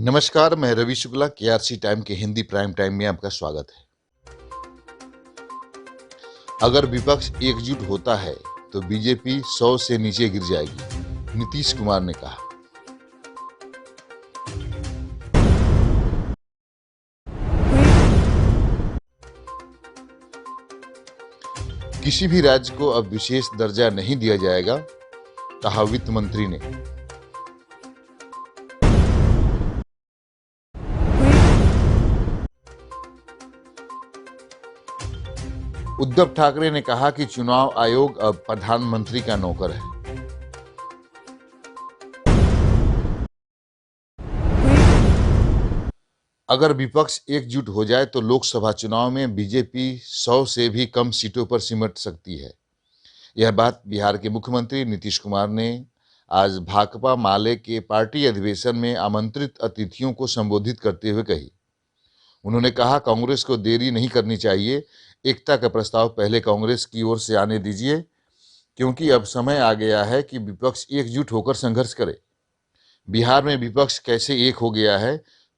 नमस्कार, मैं Ravi Shukla KRC time के हिंदी प्राइम टाइम में आपका स्वागत है। अगर विपक्ष एकजुट होता है तो बीजेपी 100 से नीचे गिर जाएगी, नीतीश कुमार ने कहा। किसी भी राज्य को अब विशेष दर्जा नहीं दिया जाएगा, कहा वित्त मंत्री ने। उद्धव ठाकरे ने कहा कि चुनाव आयोग अब प्रधानमंत्री का नौकर है। अगर विपक्ष एकजुट हो जाए तो लोकसभा चुनाव में बीजेपी 100 से भी कम सीटों पर सिमट सकती है। यह बात बिहार के मुख्यमंत्री नीतीश कुमार ने आज भाकपा माले के पार्टी अधिवेशन में आमंत्रित अतिथियों को संबोधित करते हुए कही। उन्होंने कहा, कांग्रेस को देरी नहीं करनी चाहिए, एकता का प्रस्ताव पहले कांग्रेस की ओर से आने दीजिए, क्योंकि अब समय आ गया है कि विपक्ष एकजुट होकर संघर्ष करे। बिहार में विपक्ष कैसे एक हो गया है,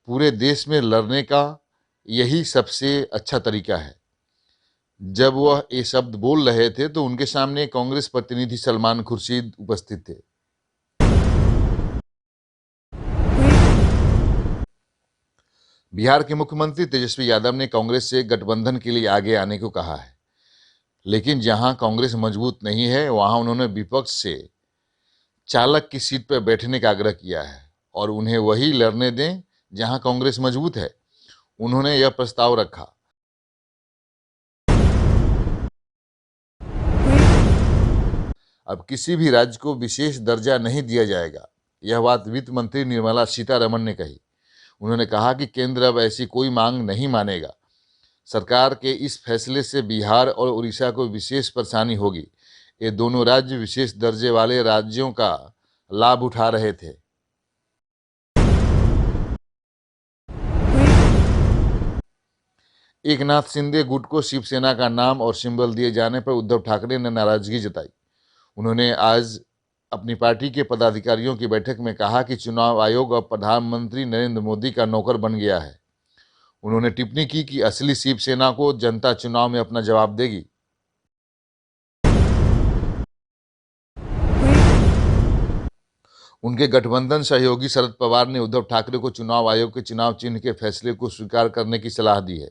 पूरे देश में लड़ने का यही सबसे अच्छा तरीका है। जब वह ये शब्द बोल रहे थे तो उनके सामने कांग्रेस प्रतिनिधि सलमान खुर्शीद उपस्थित थे। बिहार के मुख्यमंत्री तेजस्वी यादव ने कांग्रेस से गठबंधन के लिए आगे आने को कहा है, लेकिन जहां कांग्रेस मजबूत नहीं है वहां उन्होंने विपक्ष से चालक की सीट पर बैठने का आग्रह किया है और उन्हें वही लड़ने दें जहां कांग्रेस मजबूत है। उन्होंने यह प्रस्ताव रखा। अब किसी भी राज्य को विशेष दर्जा नहीं दिया जाएगा, यह बात वित्त मंत्री निर्मला सीतारमण ने कही। उन्होंने कहा कि केंद्र अब ऐसी कोई मांग नहीं मानेगा। सरकार के इस फैसले से बिहार और उड़ीसा को विशेष परेशानी होगी। ये दोनों राज्य विशेष दर्जे वाले राज्यों का लाभ उठा रहे थे। एकनाथ शिंदे गुट को शिवसेना का नाम और सिंबल दिए जाने पर उद्धव ठाकरे ने नाराजगी जताई। उन्होंने आज अपनी पार्टी के पदाधिकारियों की बैठक में कहा कि चुनाव आयोग अब प्रधानमंत्री नरेंद्र मोदी का नौकर बन गया है। उन्होंने टिप्पणी की कि असली शिवसेना को जनता चुनाव में अपना जवाब देगी। उनके गठबंधन सहयोगी शरद पवार ने उद्धव ठाकरे को चुनाव आयोग के चुनाव चिन्ह के फैसले को स्वीकार करने की सलाह दी है।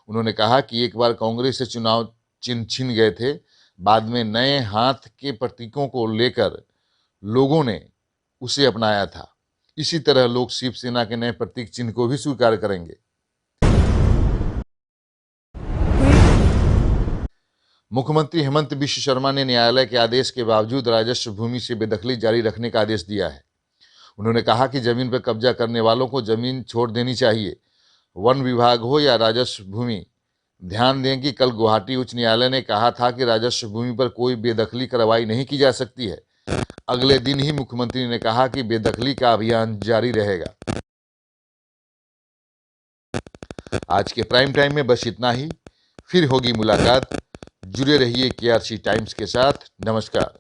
उन्होंने कहा कि एक बार कांग्रेस से चुनाव चिन्ह छीन गए थे, बाद में नए हाथ के प्रतीकों को लेकर लोगों ने उसे अपनाया था। इसी तरह लोग शिवसेना के नए प्रतीक चिन्ह को भी स्वीकार करेंगे। मुख्यमंत्री हेमंत बिश्व शर्मा ने न्यायालय के आदेश के बावजूद राजस्व भूमि से बेदखली जारी रखने का आदेश दिया है। उन्होंने कहा कि जमीन पर कब्जा करने वालों को जमीन छोड़ देनी चाहिए, वन विभाग हो या राजस्व भूमि। ध्यान दें कि कल गुवाहाटी उच्च न्यायालय ने कहा था कि राजस्व भूमि पर कोई बेदखली कार्रवाई नहीं की जा सकती है। अगले दिन ही मुख्यमंत्री ने कहा कि बेदखली का अभियान जारी रहेगा। आज के प्राइम टाइम में बस इतना ही। फिर होगी मुलाकात। जुड़े रहिए केआरसी टाइम्स के साथ। नमस्कार।